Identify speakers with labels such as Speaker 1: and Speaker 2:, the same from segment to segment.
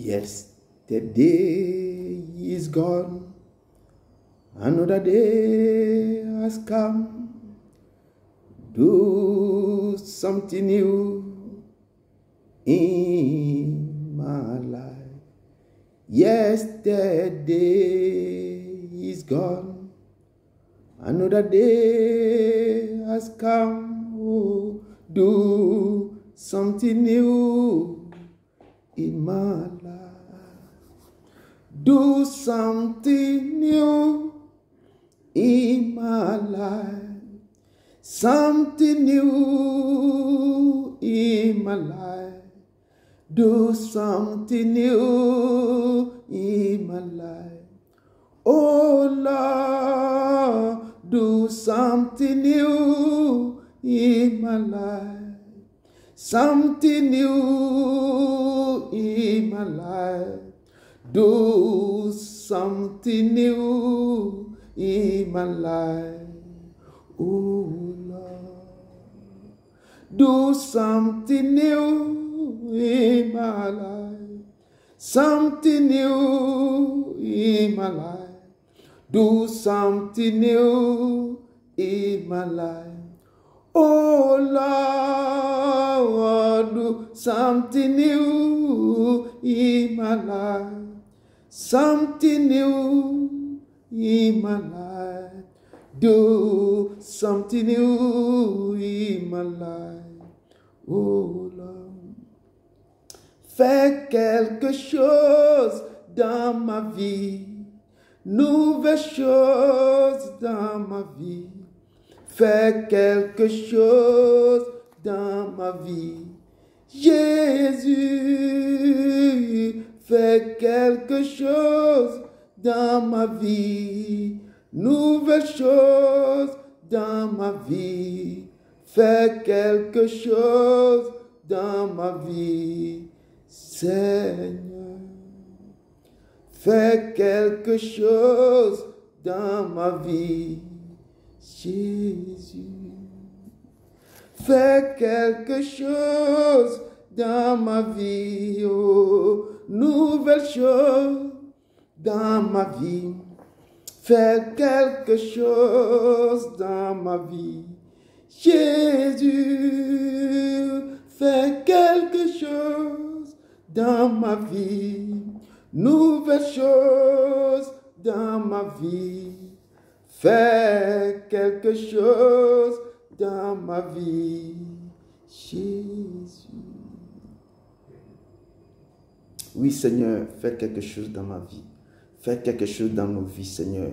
Speaker 1: Yesterday is gone, another day has come. Do something new in my life. Yesterday is gone, another day has come. Oh, do something new in my life. Do something new in my life. Something new in my life. Do something new in my life. Oh Lord, do something new in my life. Something new in my life. Do something new in my life. Oh Lord, do something new in my life. Something new in my life. Do something new in my life. Oh Lord, do something new in my life. Something new in my life. Do something new in my life. Oh Lord, fais quelque chose dans ma vie. Nouvelle chose dans ma vie. Fais quelque chose dans ma vie. Jésus, fais quelque chose dans ma vie. Nouvelle chose dans ma vie. Fais quelque chose dans ma vie. Seigneur, fais quelque chose dans ma vie. Jésus, fais quelque chose dans ma vie. Oh, nouvelle chose dans ma vie. Fais quelque chose dans ma vie. Jésus, fais quelque chose dans ma vie. Nouvelle chose dans ma vie. Fais quelque chose dans ma vie. Jésus. Oui, Seigneur, fais quelque chose dans ma vie. Fais quelque chose dans nos vies, Seigneur.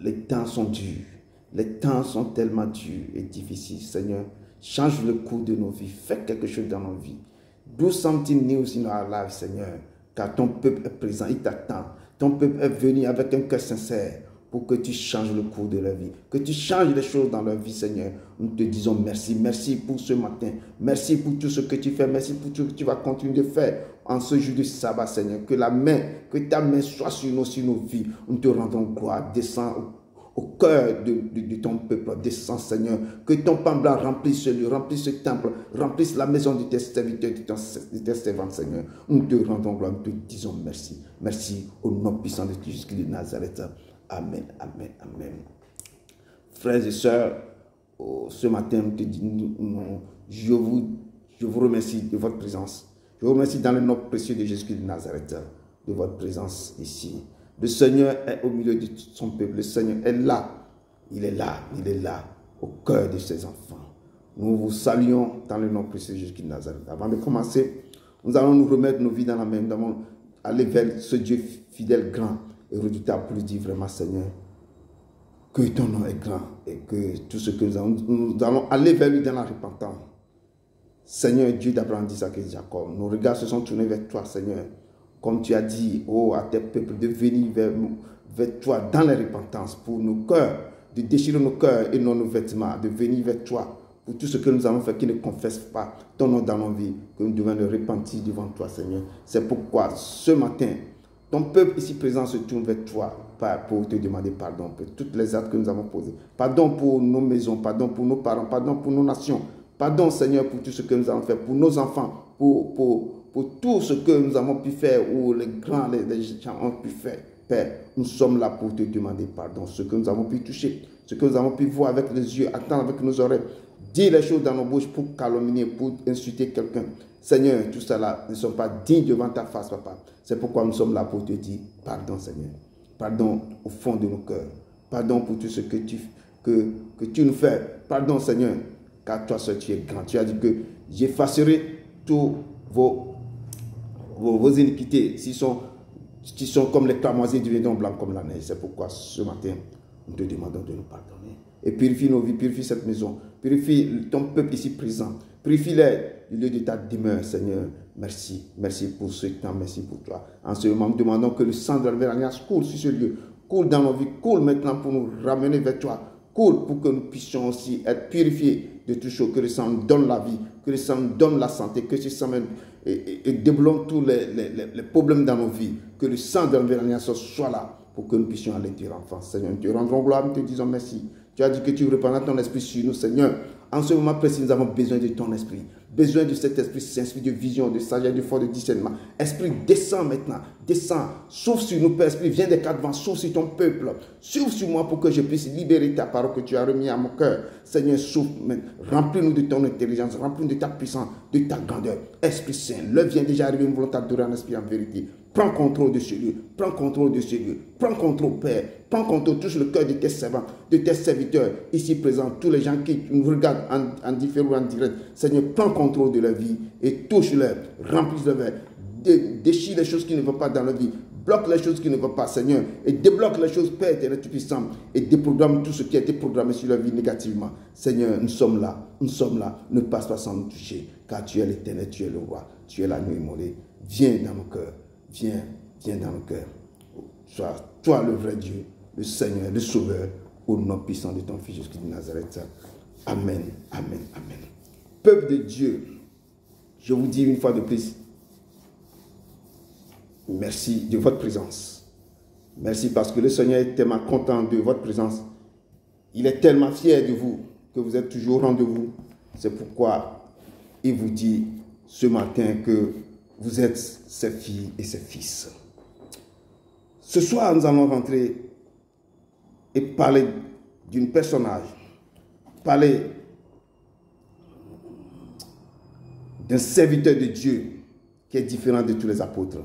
Speaker 1: Les temps sont durs. Les temps sont tellement durs et difficiles, Seigneur. Change le cours de nos vies. Fais quelque chose dans nos vies. Do something new in our lives, Seigneur. Car ton peuple est présent, il t'attend. Ton peuple est venu avec un cœur sincère pour que tu changes le cours de leur vie. Que tu changes les choses dans leur vie, Seigneur. Nous te disons merci. Merci pour ce matin. Merci pour tout ce que tu fais. Merci pour tout ce que tu vas continuer de faire en ce jour de sabbat, Seigneur. Que ta main soit sur nos vies. Nous te rendons gloire. Descends au cœur de ton peuple. Descends, Seigneur. Que ton pain blanc remplisse ce lieu, remplisse ce temple, remplisse la maison de tes serviteurs, de tes servants, Seigneur. Nous te rendons gloire. Nous te disons merci. Merci au nom puissant de Jésus-Christ de Nazareth. Amen, amen, amen. Frères et sœurs, ce matin, je vous remercie de votre présence. Je vous remercie dans le nom précieux de Jésus-Christ de Nazareth, de votre présence ici. Le Seigneur est au milieu de son peuple. Le Seigneur est là. Il est là, au cœur de ses enfants. Nous vous saluons dans le nom précieux de Jésus-Christ de Nazareth. Avant de commencer, nous allons nous remettre nos vies dans la main. Nous allons aller vers ce Dieu fidèle, grand et redoutable pour lui dire vraiment, Seigneur, que ton nom est grand et que tout ce que nous allons aller vers lui dans la repentance. Seigneur, Dieu d'Abraham, d'Isaac et de Jacob, nos regards se sont tournés vers toi, Seigneur. Comme tu as dit, à tes peuples, de venir vers toi dans la repentance pour nos cœurs, de déchirer nos cœurs et non nos vêtements, de venir vers toi pour tout ce que nous avons fait qui ne confesse pas ton nom dans nos vies, que nous devons le repentir devant toi, Seigneur. C'est pourquoi ce matin, ton peuple ici présent se tourne vers toi pour te demander pardon pour toutes les actes que nous avons posés. Pardon pour nos maisons, pardon pour nos parents, pardon pour nos nations. Pardon, Seigneur, pour tout ce que nous avons fait, pour nos enfants, pour pour tout ce que nous avons pu faire, ou les grands, les gens ont pu faire. Père, nous sommes là pour te demander pardon. Ce que nous avons pu toucher, ce que nous avons pu voir avec les yeux, attendre avec nos oreilles, dire les choses dans nos bouches pour calomnier, pour insulter quelqu'un. Seigneur, tout cela ne sont pas dignes devant ta face, papa. C'est pourquoi nous sommes là pour te dire pardon, Seigneur. Pardon au fond de nos cœurs. Pardon pour tout ce que tu nous fais. Pardon, Seigneur, car toi seul tu es grand. Tu as dit que j'effacerai tous vos iniquités. S'ils sont comme les cramoisis, deviendront blancs comme la neige. C'est pourquoi ce matin, nous te demandons de nous pardonner. Et purifie nos vies, purifie cette maison, purifie ton peuple ici présent. Purifie-les du lieu de ta demeure, Seigneur. Merci. Merci pour ce temps, merci pour toi. En ce moment, nous demandons que le sang de la Alliance coule sur ce lieu, coule dans nos vies, coule maintenant pour nous ramener vers toi, coule pour que nous puissions aussi être purifiés de tout chose, que le sang nous donne la vie, que le sang nous donne la santé, que ce sang et débloque tous les problèmes dans nos vies, que le sang de l'Alliance soit là pour que nous puissions aller dire enfant. Seigneur, nous te rendrons gloire, nous te disons merci. Tu as dit que tu répandras ton esprit sur nous, Seigneur. En ce moment précis, nous avons besoin de ton esprit. Besoin de cet esprit, cet esprit de vision, de sagesse, de force, de discernement. Esprit, descend maintenant. Descend. Souffle sur nous, Père. Esprit, viens des quatre vents. Souffle sur ton peuple. Souffle sur moi pour que je puisse libérer ta parole que tu as remis à mon cœur. Seigneur, souffle. Remplis-nous de ton intelligence. Remplis-nous de ta puissance, de ta grandeur. Esprit Saint, l'heure vient déjà arriver, une volonté d'adorer en esprit en vérité. Prends contrôle de ce lieu. Prends contrôle de ce lieu. Prends contrôle, Père. Prends contrôle, touche le cœur de tes servants, de tes serviteurs, ici présents, tous les gens qui nous regardent en différé ou en direct. Seigneur, prends contrôle de leur vie et touche-leur, remplis-leur, déchire les choses qui ne vont pas dans leur vie, bloque les choses qui ne vont pas, Seigneur, et débloque les choses, Père éternel tout-puissant, et déprogramme tout ce qui a été programmé sur leur vie négativement. Seigneur, nous sommes là, ne passe pas sans nous toucher, car tu es l'Éternel, tu es le roi, tu es l'agneau immolé. Viens dans nos cœurs, viens dans nos cœurs. Sois toi le vrai Dieu, le Seigneur, le Sauveur, au nom puissant de ton Fils Jésus-Christ de Nazareth. Amen, amen, amen. Peuple de Dieu, je vous dis une fois de plus, merci de votre présence. Merci parce que le Seigneur est tellement content de votre présence. Il est tellement fier de vous que vous êtes toujours au rendez-vous. C'est pourquoi il vous dit ce matin que vous êtes ses filles et ses fils. Ce soir, nous allons rentrer et parler d'un personnage, parler d'un serviteur de Dieu qui est différent de tous les apôtres.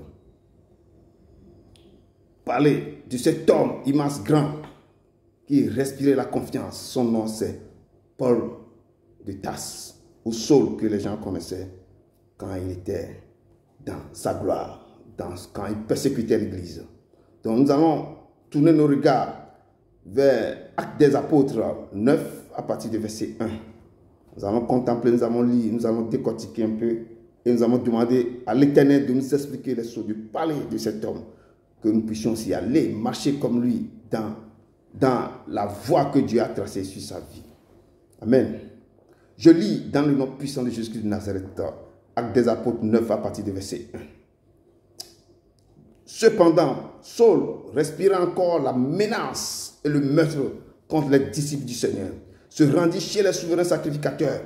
Speaker 1: Parler de cet homme immense, grand, qui respirait la confiance. Son nom, c'est Paul de Tarse, ou Saul, que les gens connaissaient quand il était dans sa gloire, quand il persécutait l'Église. Donc nous allons tourner nos regards vers Actes des Apôtres 9 à partir du verset 1. Nous allons contempler, nous allons lire, nous allons décortiquer un peu et nous allons demander à l'Éternel de nous expliquer les choses, de parler de cet homme, que nous puissions aussi aller marcher comme lui dans la voie que Dieu a tracée sur sa vie. Amen. Je lis dans le nom puissant de Jésus-Christ de Nazareth, Actes des Apôtres 9 à partir du verset 1. Cependant, Saul respira encore la menace et le meurtre contre les disciples du Seigneur, se rendit chez les souverains sacrificateurs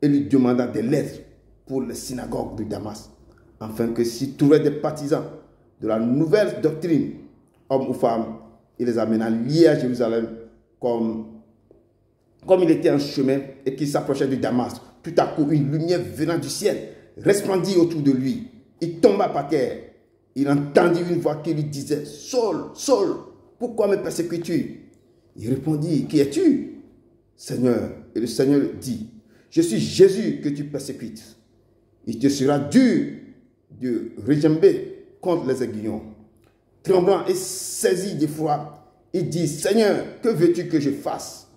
Speaker 1: et lui demanda des lettres pour les synagogues de Damas, afin que s'il trouvait des partisans de la nouvelle doctrine, hommes ou femmes, il les amena liés à Jérusalem comme il était en chemin et qu'il s'approchait de Damas. Tout à coup, une lumière venant du ciel resplendit autour de lui. Il tomba par terre. Il entendit une voix qui lui disait « Saul, Saul, pourquoi me persécutes-tu » Il répondit « Qui es-tu, Seigneur ?» Et le Seigneur dit « Je suis Jésus que tu persécutes. Il te sera dur de retomber contre les aiguillons. » Tremblant et saisi d'effroi, il dit « Seigneur, que veux-tu que je fasse ?»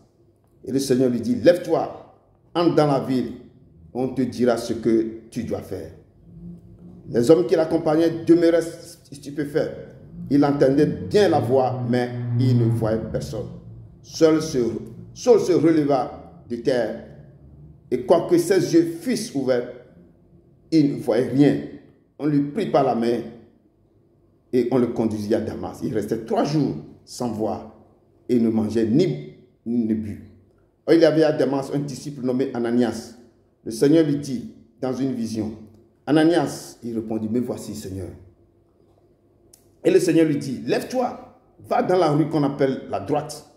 Speaker 1: Et le Seigneur lui dit « Lève-toi, entre dans la ville, on te dira ce que tu dois faire. » Les hommes qui l'accompagnaient demeuraient stupéfaits. Il entendait bien la voix, mais il ne voyait personne. Saul se releva de terre, et quoique ses yeux fussent ouverts, il ne voyait rien. On lui prit par la main et on le conduisit à Damas. Il restait 3 jours sans voir et ne mangeait ni ne but. Il y avait à Damas un disciple nommé Ananias. Le Seigneur lui dit dans une vision, Ananias, il répondit, me voici, Seigneur. Et le Seigneur lui dit, lève-toi, va dans la rue qu'on appelle la droite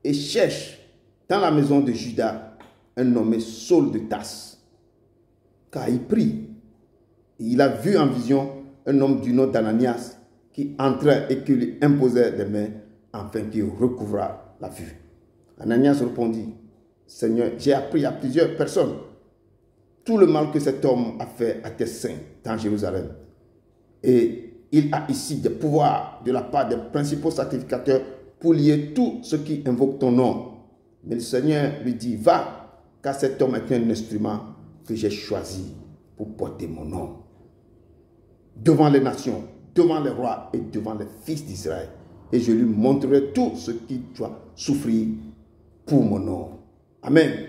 Speaker 1: et cherche dans la maison de Judas un nommé Saul de Tarse. Car il prie. Et il a vu en vision un homme du nom d'Ananias qui entrait et qui lui imposait des mains afin qu'il recouvra la vue. Ananias répondit, Seigneur, j'ai appris à plusieurs personnes tout le mal que cet homme a fait à tes saints dans Jérusalem. Et il a ici des pouvoirs de la part des principaux sacrificateurs pour lier tout ce qui invoque ton nom. Mais le Seigneur lui dit, va, car cet homme est un instrument que j'ai choisi pour porter mon nom devant les nations, devant les rois et devant les fils d'Israël. Et je lui montrerai tout ce qu'il doit souffrir pour mon nom. Amen.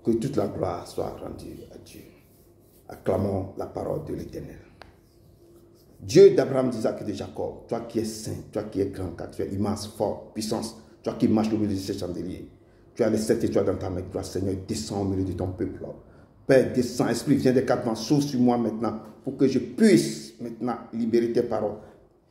Speaker 1: Que toute la gloire soit rendue à Dieu. Acclamons la parole de l'Éternel. Dieu d'Abraham, d'Isaac et de Jacob, toi qui es saint, toi qui es grand, car tu es immense, fort, puissance, toi qui marches au milieu de ces chandeliers, tu as les 7 étoiles dans ta main, toi Seigneur, descends au milieu de ton peuple. Père, descends, Esprit, viens des 4 vents, sauve sur moi maintenant, pour que je puisse maintenant libérer tes paroles.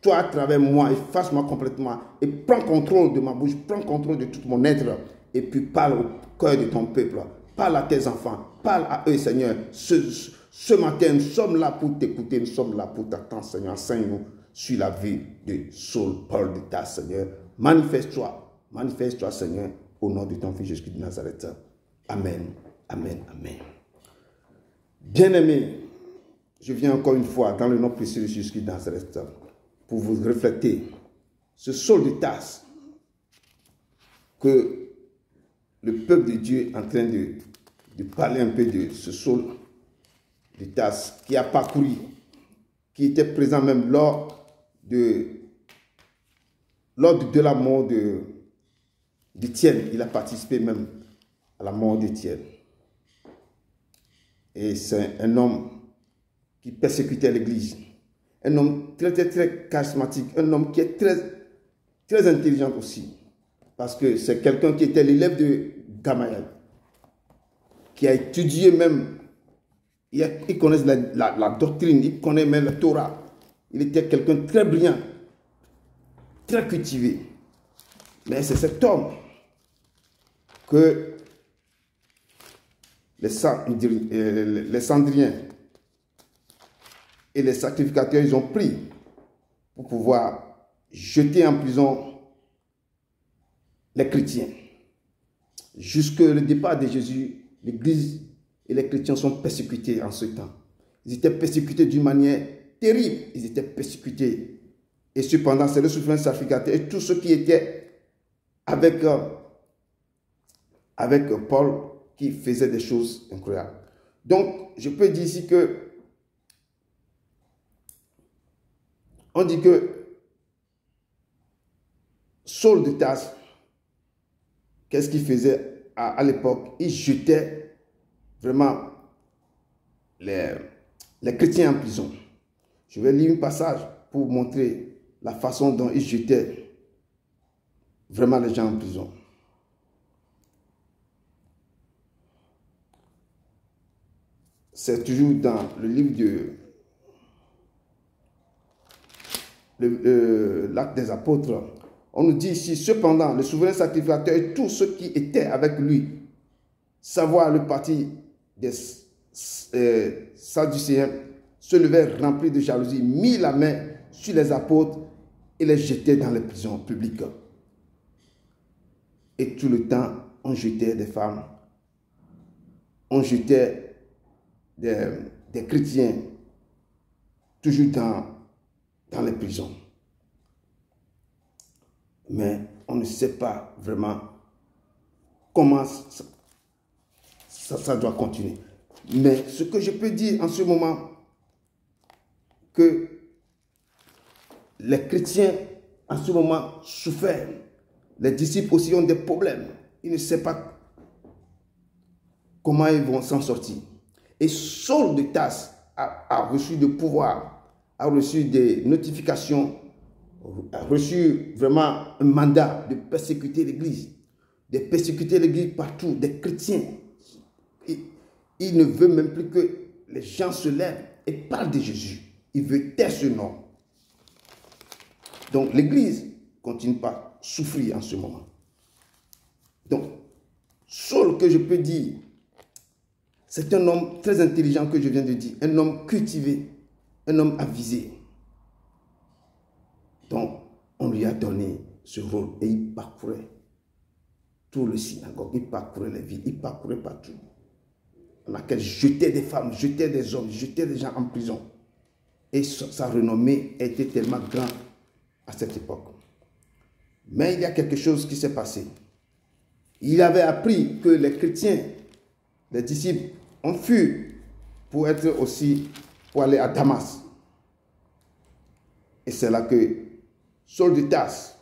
Speaker 1: Toi, à travers moi, efface-moi complètement et prends contrôle de ma bouche, prends contrôle de tout mon être, et puis parle au cœur de ton peuple. Parle à tes enfants, parle à eux, Seigneur. Ce matin, nous sommes là pour t'écouter, nous sommes là pour t'attendre, Seigneur. Enseigne-nous sur la vie de Saul, Paul de Tarse, Seigneur. Manifeste-toi, Seigneur, au nom de ton Fils Jésus de Nazareth. Amen, amen, amen. Bien-aimés, je viens encore une fois dans le nom précieux de Jésus de Nazareth pour vous refléter ce Saul de Tarse que le peuple de Dieu est en train de parler un peu de ce Saul de Tarse qui a parcouru, qui était présent même lors de la mort d'Étienne. Il a participé même à la mort d'Étienne. Et c'est un homme qui persécutait l'Église. Un homme très, très, très charismatique. Un homme qui est très, très intelligent aussi. Parce que c'est quelqu'un qui était l'élève de Gamaliel, qui a étudié même, il connaît la doctrine, il connaît même la Torah. Il était quelqu'un de très brillant, très cultivé. Mais c'est cet homme que les Sandriens et les sacrificateurs, ils ont pris pour pouvoir jeter en prison les chrétiens. Jusque le départ de Jésus, l'Église et les chrétiens sont persécutés en ce temps. Ils étaient persécutés d'une manière terrible. Ils étaient persécutés. Et cependant, c'est le souverain sacrificateur et tous ceux qui étaient avec Paul qui faisaient des choses incroyables. Donc, je peux dire ici que on dit que Saul de Tarse, qu'est-ce qu'il faisait à l'époque? Il jetait vraiment les chrétiens en prison. Je vais lire un passage pour montrer la façon dont il jetait vraiment les gens en prison. C'est toujours dans le livre de l'Acte des Apôtres. On nous dit ici, cependant, le souverain sacrificateur et tous ceux qui étaient avec lui, savoir le parti des Sadducéens, se levèrent remplis de jalousie, mit la main sur les apôtres et les jetaient dans les prisons publiques. Et tout le temps, on jetait des femmes, on jetait des chrétiens, toujours dans les prisons. Mais on ne sait pas vraiment comment ça doit continuer. Mais ce que je peux dire en ce moment, que les chrétiens en ce moment souffrent. Les disciples aussi ont des problèmes. Ils ne savent pas comment ils vont s'en sortir. Et Saul de Tarse a reçu de pouvoir, a reçu des notifications, a reçu vraiment un mandat de persécuter l'Église. De persécuter l'Église partout, des chrétiens. Il ne veut même plus que les gens se lèvent et parlent de Jésus. Il veut taire ce nom. Donc l'Église continue pas à souffrir en ce moment. Donc, Saul, que je peux dire, c'est un homme très intelligent que je viens de dire, un homme cultivé, un homme avisé. Donc, on lui a donné ce rôle et il parcourait tout le synagogue, il parcourait les villes, il parcourait partout. Dans laquelle jetait des femmes, jetait des hommes, jetait des gens en prison. Et sa renommée était tellement grande à cette époque. Mais il y a quelque chose qui s'est passé. Il avait appris que les chrétiens, les disciples, ont fui pour aller à Damas. Et c'est là que Saul de Tarse,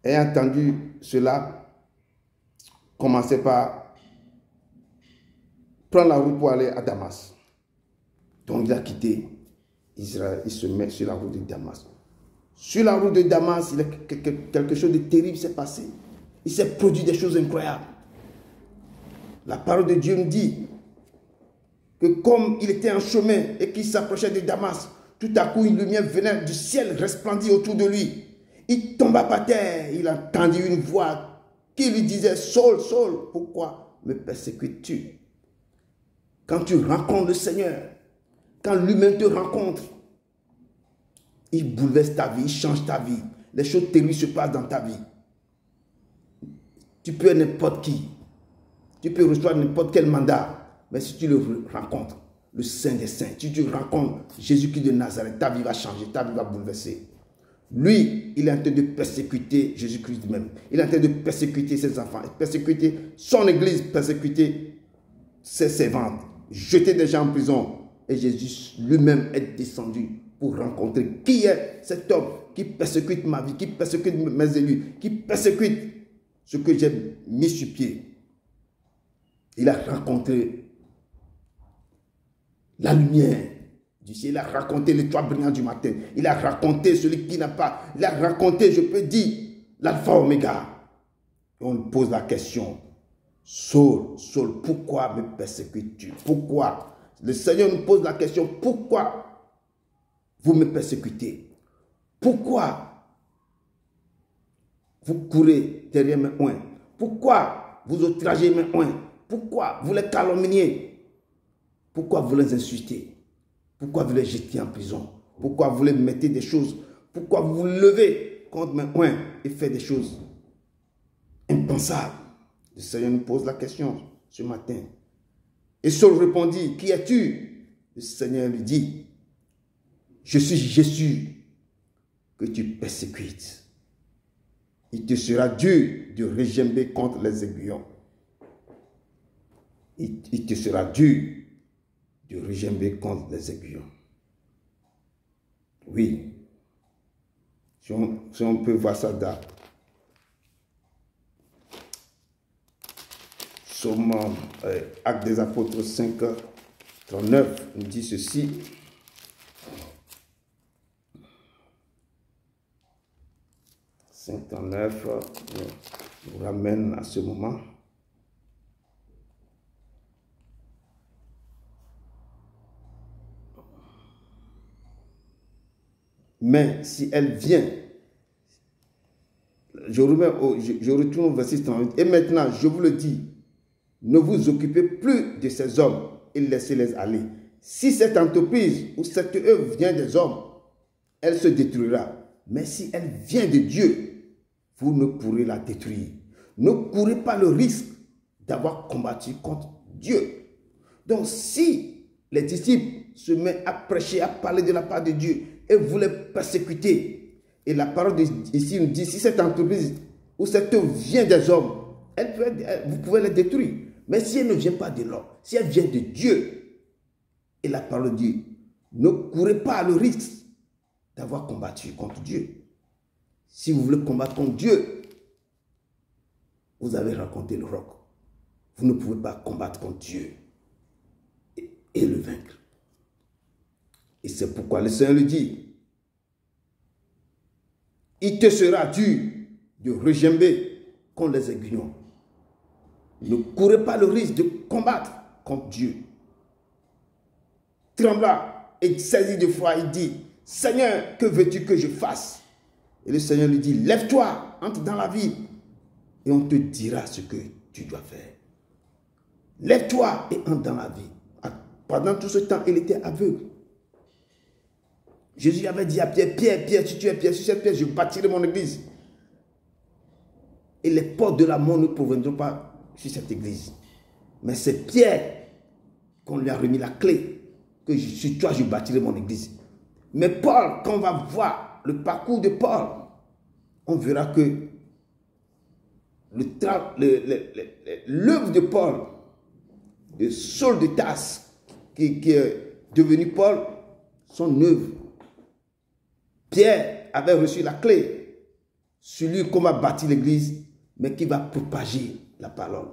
Speaker 1: ayant entendu cela, commençait par prendre la route pour aller à Damas. Donc il a quitté Israël, il se met sur la route de Damas. Sur la route de Damas, quelque chose de terrible s'est passé. Il s'est produit des choses incroyables. La parole de Dieu nous dit que comme il était en chemin et qu'il s'approchait de Damas, tout à coup une lumière venait du ciel, resplendit autour de lui. Il tomba par terre, il entendit une voix qui lui disait « Saul, Saul, pourquoi me persécutes-tu » Quand tu rencontres le Seigneur, quand l'humain te rencontre, il bouleverse ta vie, il change ta vie. Les choses terribles se passent dans ta vie. Tu peux être n'importe qui. Tu peux recevoir n'importe quel mandat. Mais si tu le rencontres, le Saint des Saints, si tu rencontres Jésus-Christ de Nazareth, ta vie va changer, ta vie va bouleverser. Lui, il est en train de persécuter Jésus-Christ même. Il est en train de persécuter ses enfants, persécuter son église, persécuter ses servantes, jeter des gens en prison. Et Jésus lui-même est descendu pour rencontrer qui est cet homme qui persécute ma vie, qui persécute mes élus, qui persécute ce que j'ai mis sur pied. Il a rencontré la lumière du ciel, il a raconté l'étoile brillante du matin, il a raconté celui qui n'a pas, il a raconté, je peux dire, l'alpha oméga. Et on pose la question, Saul, Saul, pourquoi me persécutes-tu? Pourquoi? Le Seigneur nous pose la question, pourquoi vous me persécutez? Pourquoi vous courez derrière mes oins? Pourquoi vous outragez mes oins? Pourquoi vous les calomniez? Pourquoi vous les insultez? Pourquoi vous les jetez en prison? Pourquoi vous les mettez des choses? Pourquoi vous vous levez contre mes oins et faites des choses impensables? Le Seigneur nous pose la question ce matin. Et Saul répondit, qui es-tu? Le Seigneur lui dit, je suis Jésus que tu persécutes. Il te sera dur de regimber contre les aiguillons. Il te sera dur de regimber contre les aiguillons. Oui. Si on peut voir ça dans Somme, Actes des Apôtres 5, 39, on dit ceci. « 59 nous ramène à ce moment. Mais si elle vient, je retourne au verset 38. Et maintenant, je vous le dis, ne vous occupez plus de ces hommes et laissez-les aller. Si cette entreprise ou cette œuvre vient des hommes, elle se détruira. Mais si elle vient de Dieu, vous ne pourrez la détruire. Ne courez pas le risque d'avoir combattu contre Dieu. Donc si les disciples se mettent à prêcher, à parler de la part de Dieu, et vous les persécutez, et la parole ici nous dit, si cette entreprise ou cette œuvre vient des hommes, vous pouvez les détruire. Mais si elle ne vient pas de l'homme, si elle vient de Dieu, et la parole dit, ne courez pas le risque d'avoir combattu contre Dieu. Si vous voulez combattre contre Dieu, vous avez raconté le roc. Vous ne pouvez pas combattre contre Dieu et le vaincre. Et c'est pourquoi le Seigneur lui dit, il te sera dur de regimber contre les aiguillons. Ne courez pas le risque de combattre contre Dieu. Trembla et saisi de foi, il dit, Seigneur, que veux-tu que je fasse? Et le Seigneur lui dit, lève-toi, entre dans la ville et on te dira ce que tu dois faire. Lève-toi et entre dans la ville. Pendant tout ce temps, il était aveugle. Jésus avait dit à Pierre, Pierre, si tu es Pierre, sur cette pierre, je bâtirai mon église. Et les portes de la mort ne proviendront pas sur cette église. Mais c'est Pierre qu'on lui a remis la clé, que sur toi, je bâtirai mon église. Mais Paul, quand on va voir le parcours de Paul, on verra que l'œuvre de Paul, de Saul de Tarse, qui est devenu Paul, son œuvre. Pierre avait reçu la clé, celui qu'on va bâtir l'église, mais qui va propager la parole,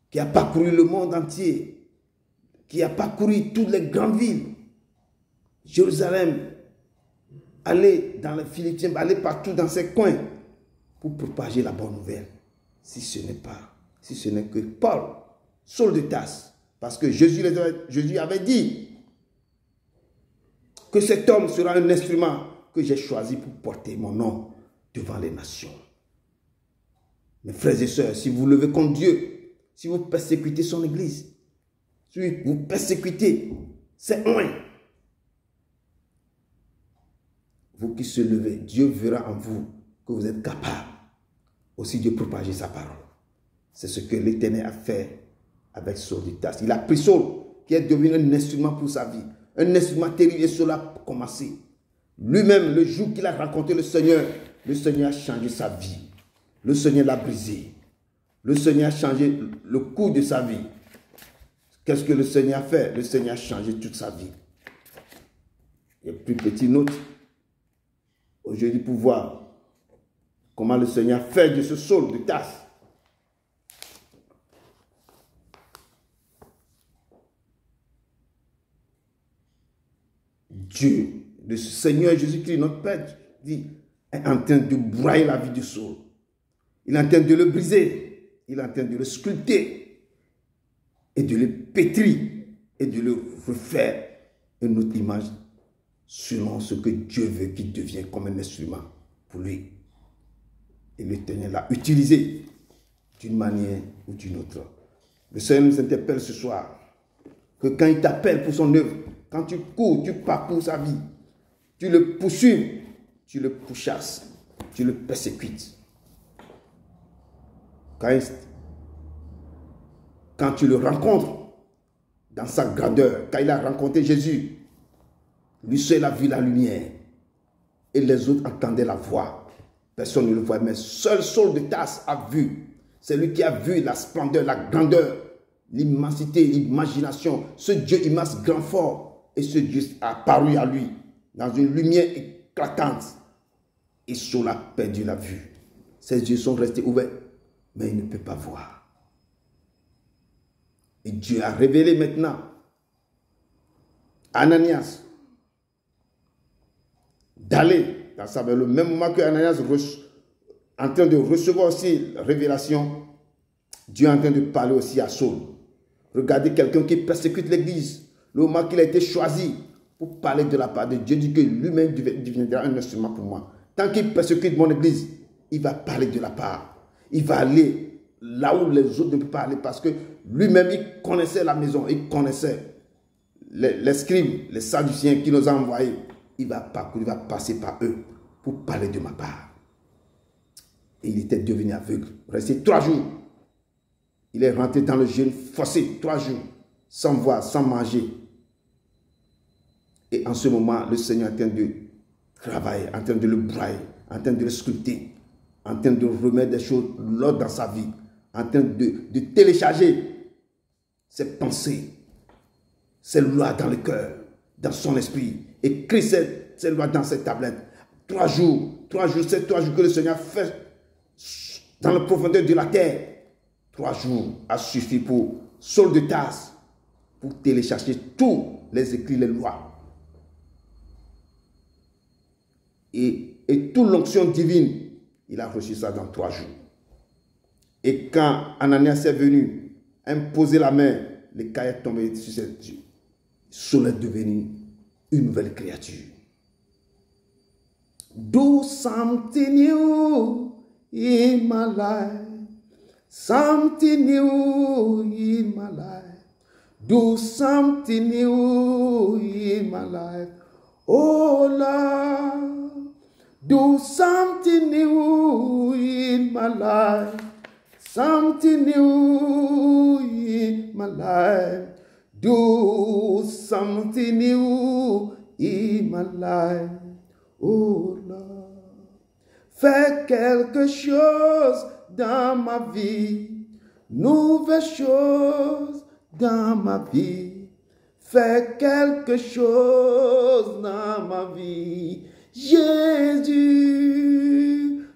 Speaker 1: qui a parcouru le monde entier, qui a parcouru toutes les grandes villes, Jérusalem, aller dans les Philippiens, aller partout dans ces coins pour propager la bonne nouvelle. Si ce n'est que Paul, Saul de Tarse, parce que Jésus avait dit que cet homme sera un instrument que j'ai choisi pour porter mon nom devant les nations. Mes frères et sœurs, si vous levez contre Dieu, si vous persécutez son église, si vous persécutez, c'est loin. Vous qui se levez, Dieu verra en vous que vous êtes capable aussi de propager sa parole. C'est ce que l'Éternel a fait avec Saul de Tarse. Il a pris Saul, qui est devenu un instrument pour sa vie, un instrument terrible, et cela a commencé. Lui-même, le jour qu'il a rencontré le Seigneur a changé sa vie. Le Seigneur l'a brisé. Le Seigneur a changé le cours de sa vie. Qu'est-ce que le Seigneur a fait? Le Seigneur a changé toute sa vie. Et plus petite note, aujourd'hui, pour voir comment le Seigneur a fait de ce Saul de Tarse Dieu, le Seigneur Jésus-Christ, notre Père, dit, est en train de broyer la vie de Saul. Il est en train de le briser. Il est en train de le sculpter et de le pétrir et de le refaire une autre image selon ce que Dieu veut qu'il devienne comme un instrument pour lui. Et l'Éternel l'a utilisé d'une manière ou d'une autre. Le Seigneur nous interpelle ce soir que quand il t'appelle pour son œuvre, quand tu cours, tu parcours sa vie, tu le poursuis, tu le pourchasses, tu le persécutes. Quand tu le rencontres dans sa grandeur, quand il a rencontré Jésus, lui seul a vu la lumière et les autres entendaient la voix. Personne ne le voit, mais seul Saul de Tarse a vu. C'est lui qui a vu la splendeur, la grandeur, l'immensité, l'imagination. Ce Dieu immense, grand, fort. Et ce Dieu a apparu à lui dans une lumière éclatante. Et Saul a perdu la vue. Ses yeux sont restés ouverts, mais il ne peut pas voir. Et Dieu a révélé maintenant à Ananias d'aller dans sa vie. Le même moment que Ananias en train de recevoir aussi la révélation, Dieu est en train de parler aussi à Saul. Regardez quelqu'un qui persécute l'église. Le moment qu'il a été choisi pour parler de la part de Dieu, dit que lui-même deviendra un instrument pour moi. Tant qu'il persécute mon église, il va parler de la part. Il va aller là où les autres ne peuvent pas aller parce que lui-même, il connaissait la maison, il connaissait les scribes, les sadduciens qui nous ont envoyés. Il va passer par eux pour parler de ma part. Et il était devenu aveugle. Resté 3 jours. Il est rentré dans le jeûne forcé, 3 jours, sans voir, sans manger. Et en ce moment, le Seigneur est en train de travailler, en train de le brailler, en train de le sculpter, en train de remettre des choses, l'ordre dans sa vie, en train de télécharger ses pensées, ses lois dans le cœur, dans son esprit. Écrit ses lois dans ses tablettes. 3 jours, c'est 3 jours que le Seigneur fait dans la profondeur de la terre. 3 jours a suffi pour Saul de Tarse pour télécharger tous les écrits, les lois. Et toute l'onction divine, il a reçu ça dans 3 jours. Et quand Ananias est venu imposer la main, les cailloux tombaient sur cette yeux. Saul est devenu une nouvelle créature. Do something new in my life. Something new in my life. Do something new in my life. Oh Lord, do something new in my life. Something new in my life. Do something new in my life. Oh Lord, fais quelque chose dans ma vie. Nouvelle chose dans ma vie. Fais quelque chose dans ma vie. Jésus,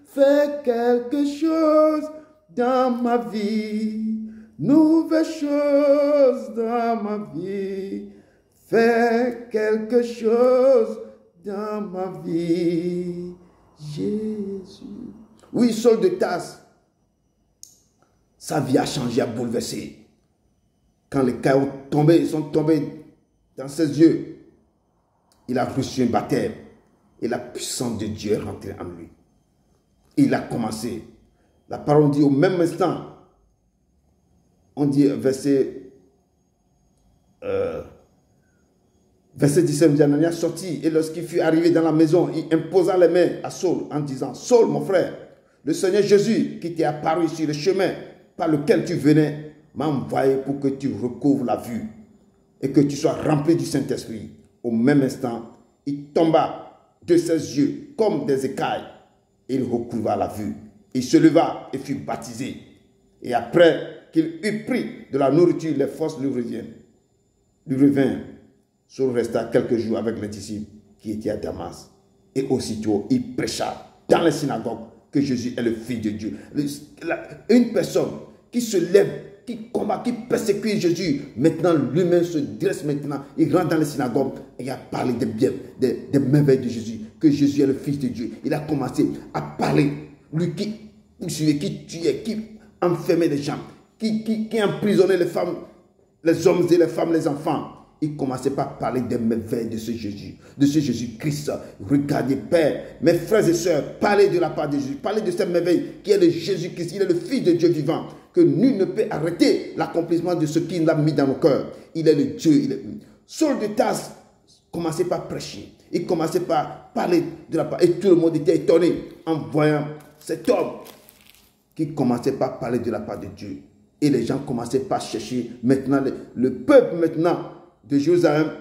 Speaker 1: fais quelque chose dans ma vie. Nouvelle chose dans ma vie. Fais quelque chose dans ma vie. Jésus. Oui, Saul de Tarse, sa vie a changé, a bouleversé. Quand les cailloux sont tombés dans ses yeux, il a reçu un baptême et la puissance de Dieu est rentrée en lui. Il a commencé. La parole dit au même instant, on dit verset 17, Ananias sortit et lorsqu'il fut arrivé dans la maison, il imposa les mains à Saul en disant, Saul mon frère, le Seigneur Jésus qui t'est apparu sur le chemin par lequel tu venais m'a envoyé pour que tu recouvres la vue et que tu sois rempli du Saint-Esprit. Au même instant, il tomba de ses yeux comme des écailles et il recouvra la vue. Il se leva et fut baptisé. Et après qu'il eut pris de la nourriture, les forces lui revinrent. Saul resta quelques jours avec les disciples qui étaient à Damas. Et aussitôt, il prêcha dans les synagogues que Jésus est le Fils de Dieu. Une personne qui se lève, qui combat, qui persécute Jésus, maintenant lui-même se dresse maintenant, il rentre dans les synagogues et il a parlé des merveilles de Jésus, que Jésus est le Fils de Dieu. Il a commencé à parler, lui qui poursuivait, qui tuait, qui enfermait les gens, qui emprisonnait les femmes, les hommes et les femmes, les enfants. Il commençait par parler des merveilles de ce Jésus-Christ. Regardez, Père, mes frères et sœurs, parlez de la part de Jésus, parlez de cette merveille qui est le Jésus-Christ. Il est le Fils de Dieu vivant, que nul ne peut arrêter l'accomplissement de ce qu'il a mis dans nos cœurs. Il est le Dieu. Saul de Tarse commençait par prêcher. Il commençait par parler de la part. Et tout le monde était étonné en voyant cet homme qui commençait par parler de la part de Dieu. Et les gens commençaient par chercher. Maintenant, le peuple maintenant de Jérusalem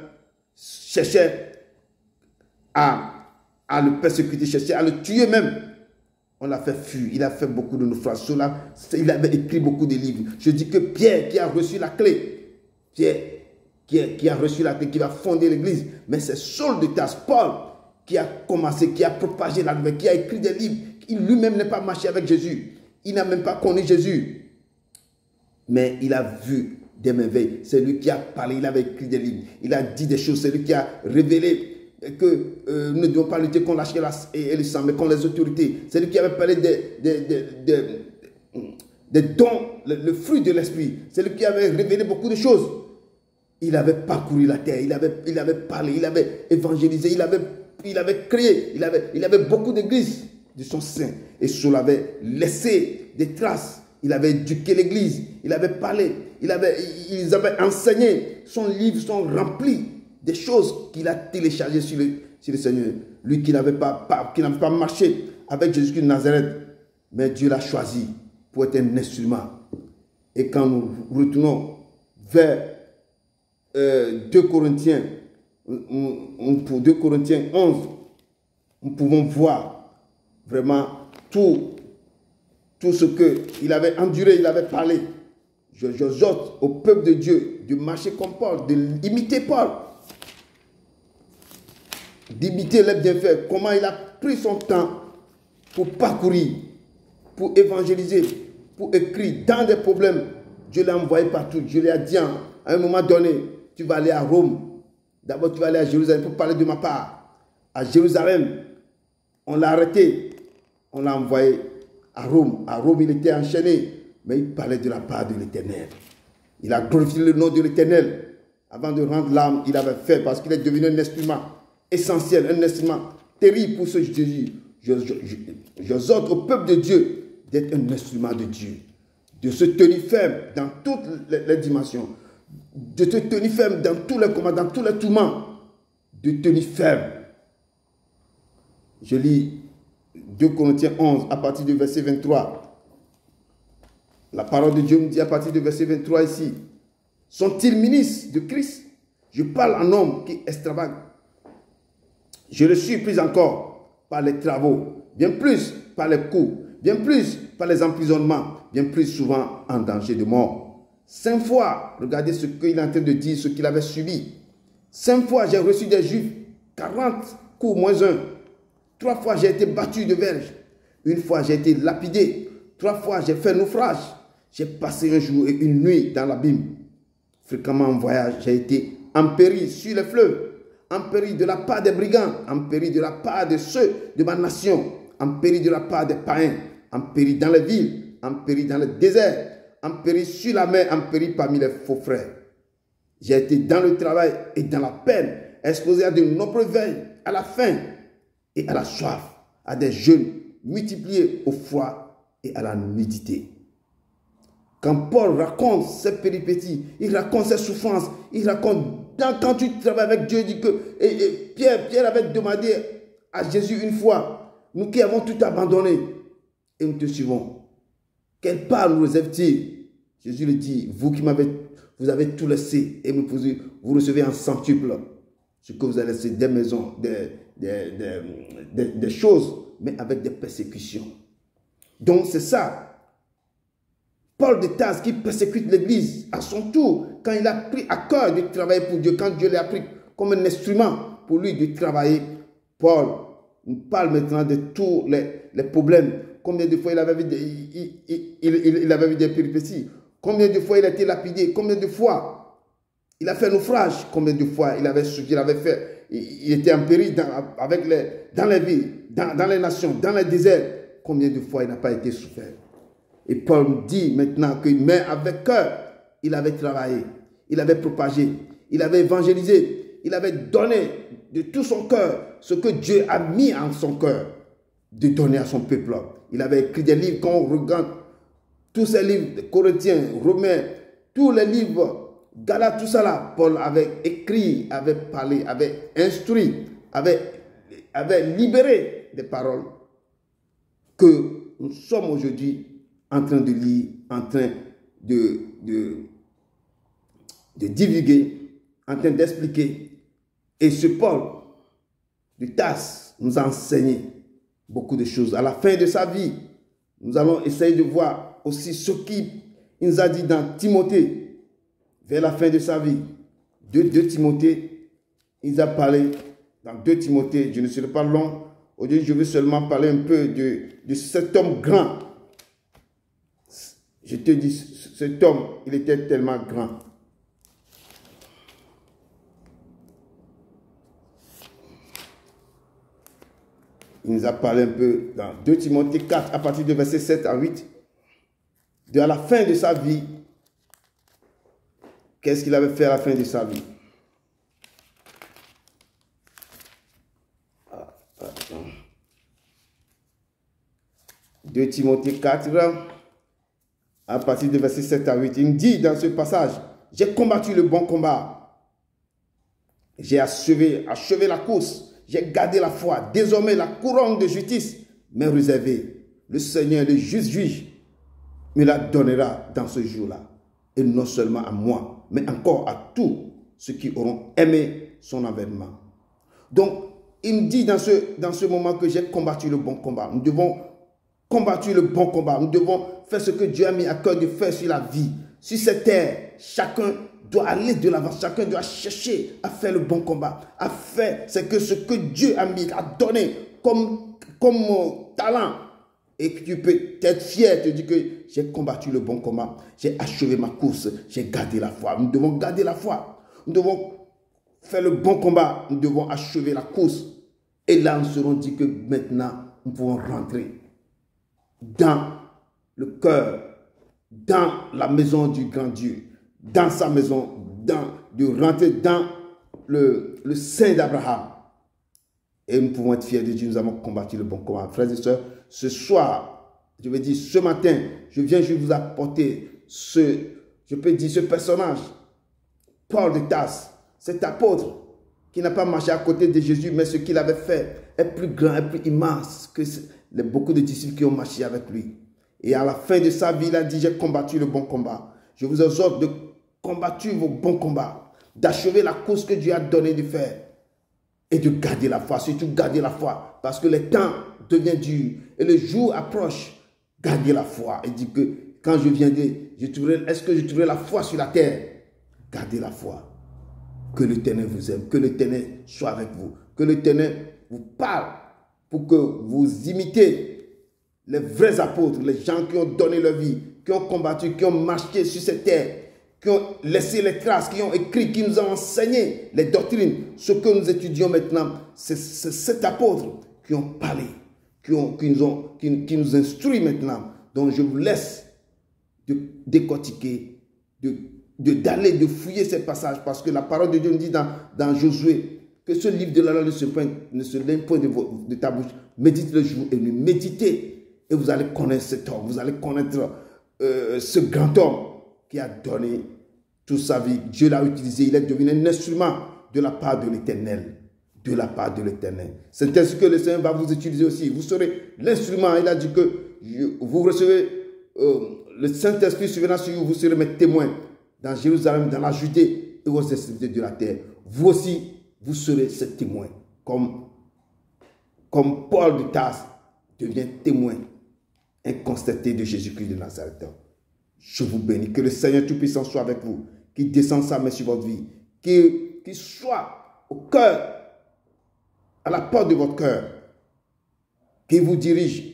Speaker 1: cherchait à le persécuter, cherchait à le tuer même. On l'a fait fuir. Il a fait beaucoup de naufrages. Il avait écrit beaucoup de livres. Je dis que Pierre qui a reçu la clé, Pierre qui a reçu la clé, qui va fonder l'église, mais c'est Saul de Tarse, Paul, qui a commencé, qui a propagé la nouvelle, qui a écrit des livres. Il lui-même n'est pas marché avec Jésus. Il n'a même pas connu Jésus. Mais il a vu des merveilles. C'est lui qui a parlé, il avait écrit des livres. Il a dit des choses. C'est lui qui a révélé que nous ne devons pas lutter contre la chair et le sang, mais contre les autorités. C'est lui qui avait parlé des dons, le fruit de l'esprit. C'est lui qui avait révélé beaucoup de choses. Il avait parcouru la terre, il avait parlé, il avait évangélisé, il avait créé, il avait beaucoup d'églises de son sein. Et Saul avait laissé des traces. Il avait éduqué l'église, il avait parlé, ils avaient enseigné. Son livre sont remplis des choses qu'il a téléchargées sur le Seigneur. Lui qui n'avait pas marché avec Jésus-Christ de Nazareth, mais Dieu l'a choisi pour être un instrument. Et quand nous retournons vers 2 Corinthiens 11, nous pouvons voir vraiment tout ce qu'il avait enduré, il avait parlé. J'exhorte au peuple de Dieu de marcher comme Paul, d'imiter Paul, d'imiter les bienfaits, comment il a pris son temps pour parcourir, pour évangéliser, pour écrire dans des problèmes. Dieu l'a envoyé partout. Dieu lui a dit à un moment donné, tu vas aller à Rome. D'abord, tu vas aller à Jérusalem pour parler de ma part. À Jérusalem, on l'a arrêté. On l'a envoyé à Rome. À Rome, il était enchaîné. Mais il parlait de la part de l'Éternel. Il a glorifié le nom de l'Éternel. Avant de rendre l'âme, il avait fait parce qu'il est devenu un instrument essentiel, un instrument terrible pour ce Jésus. J'exhorte au peuple de Dieu d'être un instrument de Dieu, de se tenir ferme dans toutes les dimensions, de se tenir ferme dans tous les combats, dans tous les tourments, de tenir ferme. Je lis 2 Corinthiens 11 à partir du verset 23. La parole de Dieu me dit à partir du verset 23 ici, sont-ils ministres de Christ? Je parle en homme qui extravage. Je le suis plus encore par les travaux, bien plus par les coups, bien plus par les emprisonnements, bien plus souvent en danger de mort. 5 fois, regardez ce qu'il est en train de dire, ce qu'il avait subi. 5 fois, j'ai reçu des Juifs, 40 coups moins 1. 3 fois, j'ai été battu de verge. 1 fois, j'ai été lapidé. 3 fois, j'ai fait naufrage. J'ai passé un jour et une nuit dans l'abîme. Fréquemment en voyage, j'ai été en péril sur les fleuves, en péril de la part des brigands, en péril de la part de ceux de ma nation, en péril de la part des païens, en péril dans les villes, en péril dans le désert, en péril sur la mer, en péril parmi les faux frères. J'ai été dans le travail et dans la peine, exposé à de nombreuses veilles, à la faim et à la soif, à des jeûnes multipliés au froid et à la nudité. Quand Paul raconte ses péripéties, il raconte ses souffrances, il raconte quand tu travailles avec Dieu, il dit que Pierre avait demandé à Jésus une fois, nous qui avons tout abandonné et nous te suivons, quelle part nous réserve-t-il? Jésus lui dit, vous avez tout laissé et vous recevez en centuple ce que vous avez laissé, des maisons, des choses, mais avec des persécutions. Donc c'est ça. Paul de Tarse qui persécute l'Église à son tour, quand il a pris à cœur de travailler pour Dieu, quand Dieu l'a pris comme un instrument pour lui de travailler, Paul nous parle maintenant de tous les problèmes. Combien de fois il avait vu des péripéties, combien de fois il a été lapidé, combien de fois il a fait naufrage, combien de fois il était en péril dans les villes, dans les nations, dans les déserts, combien de fois il n'a pas été souffert. Et Paul nous dit maintenant que, mais avec cœur, il avait travaillé, il avait propagé, il avait évangélisé, il avait donné de tout son cœur ce que Dieu a mis en son cœur de donner à son peuple. Il avait écrit des livres, quand on regarde tous ces livres, Corinthiens, Romains, tous les livres, Galates, tout ça là, Paul avait écrit, avait parlé, avait instruit, avait libéré des paroles que nous sommes aujourd'hui en train de lire, en train de divulguer, en train d'expliquer. Et ce Paul de Tarse nous a enseigné beaucoup de choses. À la fin de sa vie, nous allons essayer de voir aussi ce qu'il nous a dit dans Timothée, vers la fin de sa vie. De Timothée, il a parlé dans 2 Timothée, je ne serai pas long, aujourd'hui je veux seulement parler un peu de cet homme grand. Je te dis, cet homme, il était tellement grand. Il nous a parlé un peu dans 2 Timothée 4, à partir de verset 7 à 8. À la fin de sa vie, qu'est-ce qu'il avait fait à la fin de sa vie? 2 Timothée 4, à partir de verset 7 à 8, il me dit dans ce passage, j'ai combattu le bon combat, j'ai achevé la course, j'ai gardé la foi, désormais la couronne de justice m'est réservée. Le Seigneur, le juste juge, me la donnera dans ce jour-là. Et non seulement à moi, mais encore à tous ceux qui auront aimé son avènement. Donc, il me dit dans ce moment que j'ai combattu le bon combat. Nous devons combattre le bon combat. Nous devons faire ce que Dieu a mis à cœur de faire sur la vie. Sur cette terre, chacun doit aller de l'avant. Chacun doit chercher à faire le bon combat. À faire ce que Dieu a mis, a donné comme talent. Et que tu peux être fier, te dire que j'ai combattu le bon combat. J'ai achevé ma course. J'ai gardé la foi. Nous devons garder la foi. Nous devons faire le bon combat. Nous devons achever la course. Et là, nous serons dit que maintenant, nous pouvons rentrer dans le cœur, dans la maison du grand Dieu, dans sa maison, de rentrer dans le sein d'Abraham. Et nous pouvons être fiers de Dieu, nous avons combattu le bon combat. Frères et sœurs, ce soir, je veux dire, ce matin, je vous apporter ce personnage, Paul de Tarse, cet apôtre qui n'a pas marché à côté de Jésus, mais ce qu'il avait fait est plus grand, est plus immense que beaucoup de disciples qui ont marché avec lui. Et à la fin de sa vie, il a dit, j'ai combattu le bon combat. Je vous exhorte de combattre vos bons combats, d'achever la course que Dieu a donné de faire et de garder la foi, surtout garder la foi, parce que le temps devient dur et le jour approche. Gardez la foi. Il dit que quand je viendrai, est-ce que je trouverai la foi sur la terre? Gardez la foi. Que l'Éternel vous aime, que l'Éternel soit avec vous, que l'Éternel vous parle pour que vous imitez les vrais apôtres, les gens qui ont donné leur vie, qui ont combattu, qui ont marché sur cette terre, qui ont laissé les traces, qui ont écrit, qui nous ont enseigné les doctrines. Ce que nous étudions maintenant, c'est cet apôtre qui ont parlé, qui nous instruit maintenant. Donc je vous laisse de décortiquer, de fouiller ces passages, parce que la parole de Dieu nous dit dans Josué que ce livre de la loi ne se lève point de ta bouche. Médite le jour et nuit. Méditez et vous allez connaître cet homme, vous allez connaître ce grand homme qui a donné toute sa vie. Dieu l'a utilisé, il est devenu un instrument de la part de l'Éternel. De la part de l'Éternel. C'est ainsi que le Seigneur va vous utiliser aussi. Vous serez l'instrument. Il a dit que vous recevez le Saint-Esprit survenant sur vous, vous serez mes témoins dans Jérusalem, dans la Judée et aux extrémités de la terre. Vous aussi, vous serez ces témoins. Comme Paul de Tarse devient témoin incontesté de Jésus-Christ de Nazareth. Je vous bénis. Que le Seigneur Tout-Puissant soit avec vous. Qu'il descende sa main sur votre vie. Qu'il soit au cœur, à la porte de votre cœur. Qu'il vous dirige.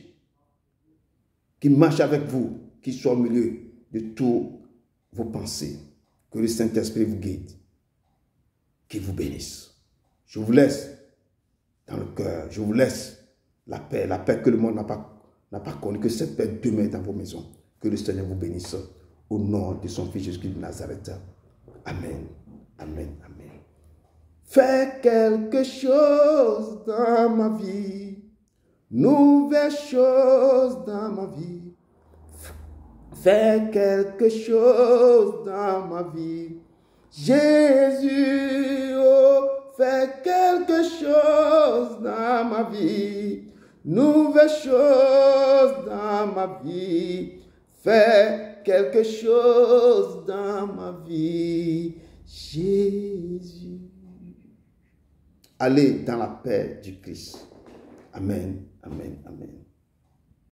Speaker 1: Qu'il marche avec vous. Qu'il soit au milieu de toutes vos pensées. Que le Saint-Esprit vous guide. Qu'il vous bénisse. Je vous laisse dans le cœur. Je vous laisse la paix que le monde n'a pas connue. Que cette paix demeure dans vos maisons. Que le Seigneur vous bénisse au nom de son Fils Jésus-Christ de Nazareth. Amen. Amen. Amen. Fais quelque chose dans ma vie. Nouvelle chose dans ma vie. Fais quelque chose dans ma vie. Jésus, oh, fais quelque chose dans ma vie. Nouvelle chose dans ma vie. Fais quelque chose dans ma vie. Jésus. Allez dans la paix du Christ. Amen, amen, amen.